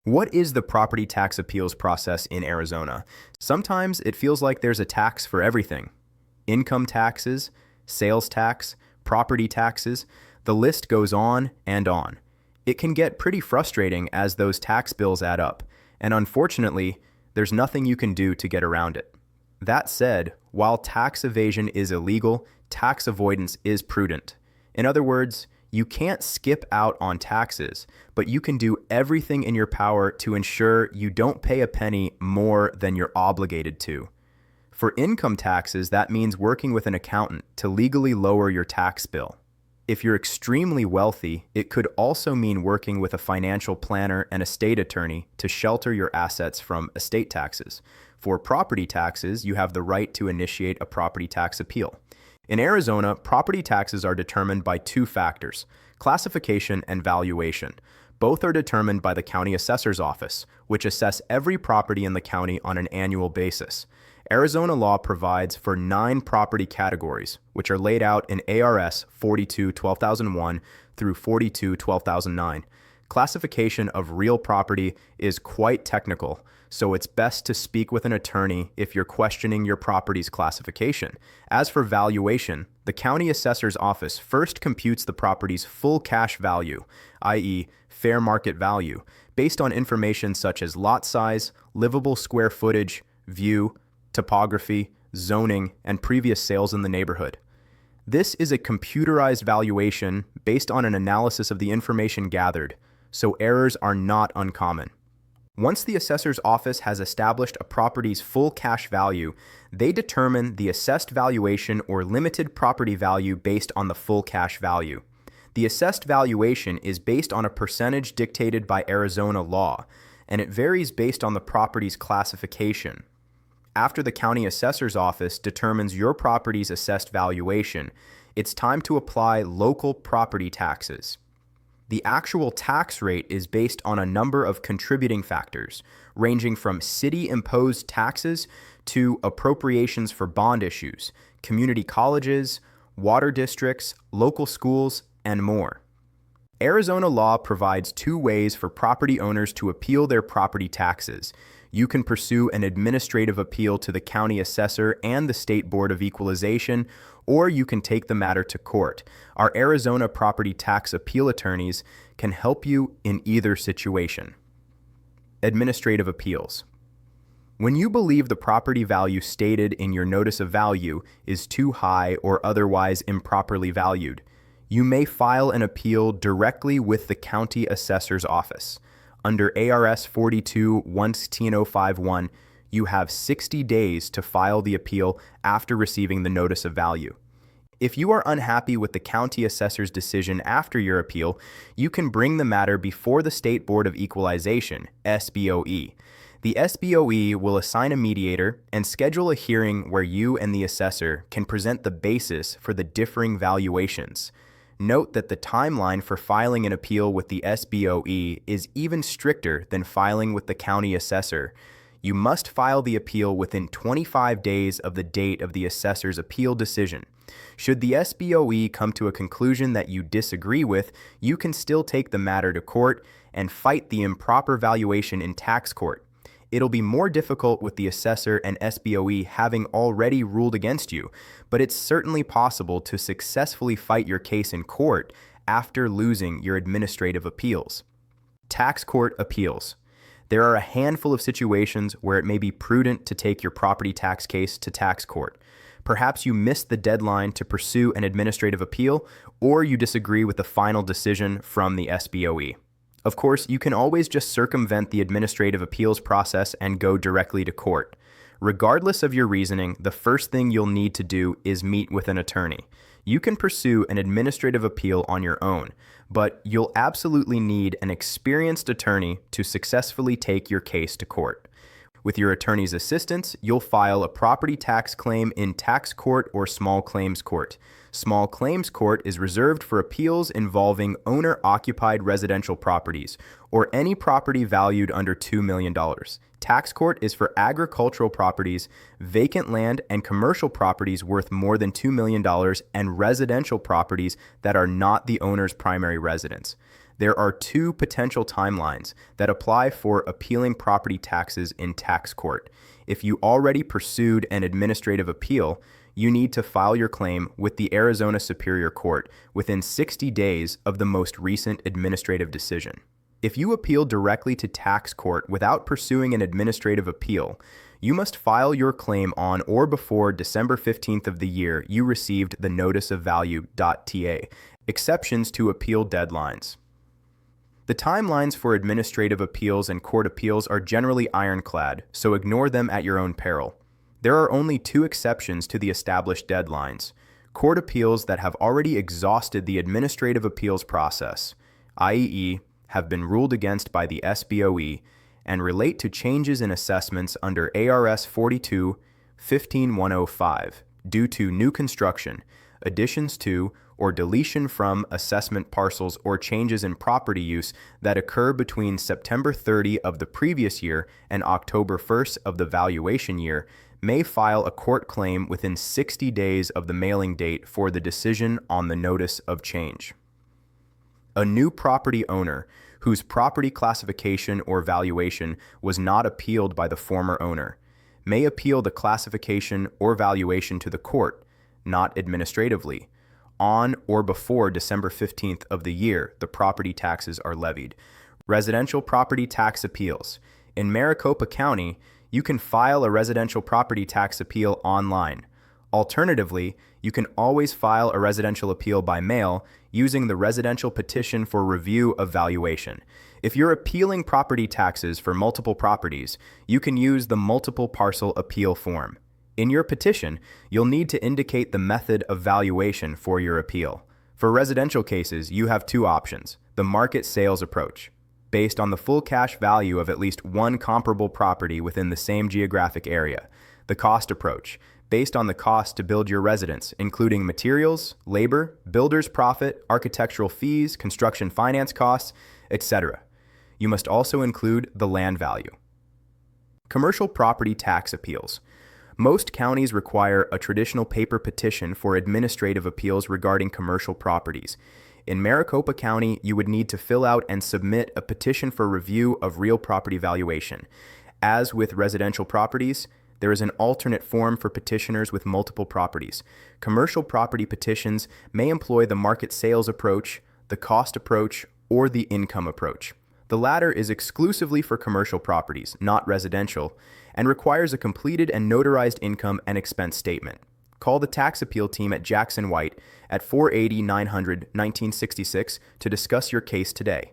What is the property tax appeals process in Arizona? Sometimes it feels like there's a tax for everything. Income taxes, sales tax, property taxes, the list goes on and on. It can get pretty frustrating as those tax bills add up, and unfortunately, there's nothing you can do to get around it. That said, while tax evasion is illegal, tax avoidance is prudent. In other words, you can't skip out on taxes, but you can do everything in your power to ensure you don't pay a penny more than you're obligated to. For income taxes, that means working with an accountant to legally lower your tax bill. If you're extremely wealthy, it could also mean working with a financial planner and estate attorney to shelter your assets from estate taxes. For property taxes, you have the right to initiate a property tax appeal. In Arizona, property taxes are determined by two factors: classification and valuation. Both are determined by the county assessor's office, which assess every property in the county on an annual basis. Arizona law provides for 9 property categories, which are laid out in ARS 42-12001 through 42-12009. Classification of real property is quite technical, so it's best to speak with an attorney if you're questioning your property's classification. As for valuation, the county assessor's office first computes the property's full cash value, i.e., fair market value, based on information such as lot size, livable square footage, view, topography, zoning, and previous sales in the neighborhood. This is a computerized valuation based on an analysis of the information gathered, so errors are not uncommon. Once the assessor's office has established a property's full cash value, they determine the assessed valuation or limited property value based on the full cash value. The assessed valuation is based on a percentage dictated by Arizona law, and it varies based on the property's classification. After the county assessor's office determines your property's assessed valuation, it's time to apply local property taxes. The actual tax rate is based on a number of contributing factors, ranging from city-imposed taxes to appropriations for bond issues, community colleges, water districts, local schools, and more. Arizona law provides 2 ways for property owners to appeal their property taxes. You can pursue an administrative appeal to the county assessor and the State Board of Equalization, or you can take the matter to court. Our Arizona property tax appeal attorneys can help you in either situation. Administrative appeals. When you believe the property value stated in your notice of value is too high or otherwise improperly valued, you may file an appeal directly with the county assessor's office. Under ARS 42-11051, you have 60 days to file the appeal after receiving the notice of value. If you are unhappy with the county assessor's decision after your appeal, you can bring the matter before the State Board of Equalization, SBOE. The SBOE will assign a mediator and schedule a hearing where you and the assessor can present the basis for the differing valuations. Note that the timeline for filing an appeal with the SBOE is even stricter than filing with the county assessor. You must file the appeal within 25 days of the date of the assessor's appeal decision. Should the SBOE come to a conclusion that you disagree with, you can still take the matter to court and fight the improper valuation in tax court. It'll be more difficult with the assessor and SBOE having already ruled against you, but it's certainly possible to successfully fight your case in court after losing your administrative appeals. Tax court appeals. There are a handful of situations where it may be prudent to take your property tax case to tax court. Perhaps you missed the deadline to pursue an administrative appeal, or you disagree with the final decision from the SBOE. Of course, you can always just circumvent the administrative appeals process and go directly to court. Regardless of your reasoning, the first thing you'll need to do is meet with an attorney. You can pursue an administrative appeal on your own, but you'll absolutely need an experienced attorney to successfully take your case to court. With your attorney's assistance, you'll file a property tax claim in tax court or small claims court. Small claims court is reserved for appeals involving owner-occupied residential properties or any property valued under $2 million. Tax court is for agricultural properties, vacant land, and commercial properties worth more than $2 million and residential properties that are not the owner's primary residence. There are two potential timelines that apply for appealing property taxes in tax court. If you already pursued an administrative appeal, you need to file your claim with the Arizona Superior Court within 60 days of the most recent administrative decision. If you appeal directly to tax court without pursuing an administrative appeal, you must file your claim on or before December 15th of the year you received the notice of value.ta. Exceptions to appeal deadlines. The timelines for administrative appeals and court appeals are generally ironclad, so ignore them at your own peril. There are only two exceptions to the established deadlines: court appeals that have already exhausted the administrative appeals process, i.e., have been ruled against by the SBOE, and relate to changes in assessments under ARS 42-15105 due to new construction, additions to, or deletion from assessment parcels or changes in property use that occur between September 30 of the previous year and October 1st of the valuation year, may file a court claim within 60 days of the mailing date for the decision on the notice of change. A new property owner whose property classification or valuation was not appealed by the former owner may appeal the classification or valuation to the court, not administratively. On or before December 15th of the year, the property taxes are levied. Residential property tax appeals. In Maricopa County, you can file a residential property tax appeal online. Alternatively, you can always file a residential appeal by mail using the residential petition for review of valuation. If you're appealing property taxes for multiple properties, you can use the multiple parcel appeal form. In your petition, you'll need to indicate the method of valuation for your appeal. For residential cases, you have two options: the market sales approach, based on the full cash value of at least one comparable property within the same geographic area; the cost approach, based on the cost to build your residence, including materials, labor, builder's profit, architectural fees, construction finance costs, etc. You must also include the land value. Commercial property tax appeals. Most counties require a traditional paper petition for administrative appeals regarding commercial properties. In Maricopa County, you would need to fill out and submit a petition for review of real property valuation. As with residential properties, there is an alternate form for petitioners with multiple properties. Commercial property petitions may employ the market sales approach, the cost approach, or the income approach. The latter is exclusively for commercial properties, not residential, and requires a completed and notarized income and expense statement. Call the tax appeal team at Jackson White at 480-900-1966 to discuss your case today.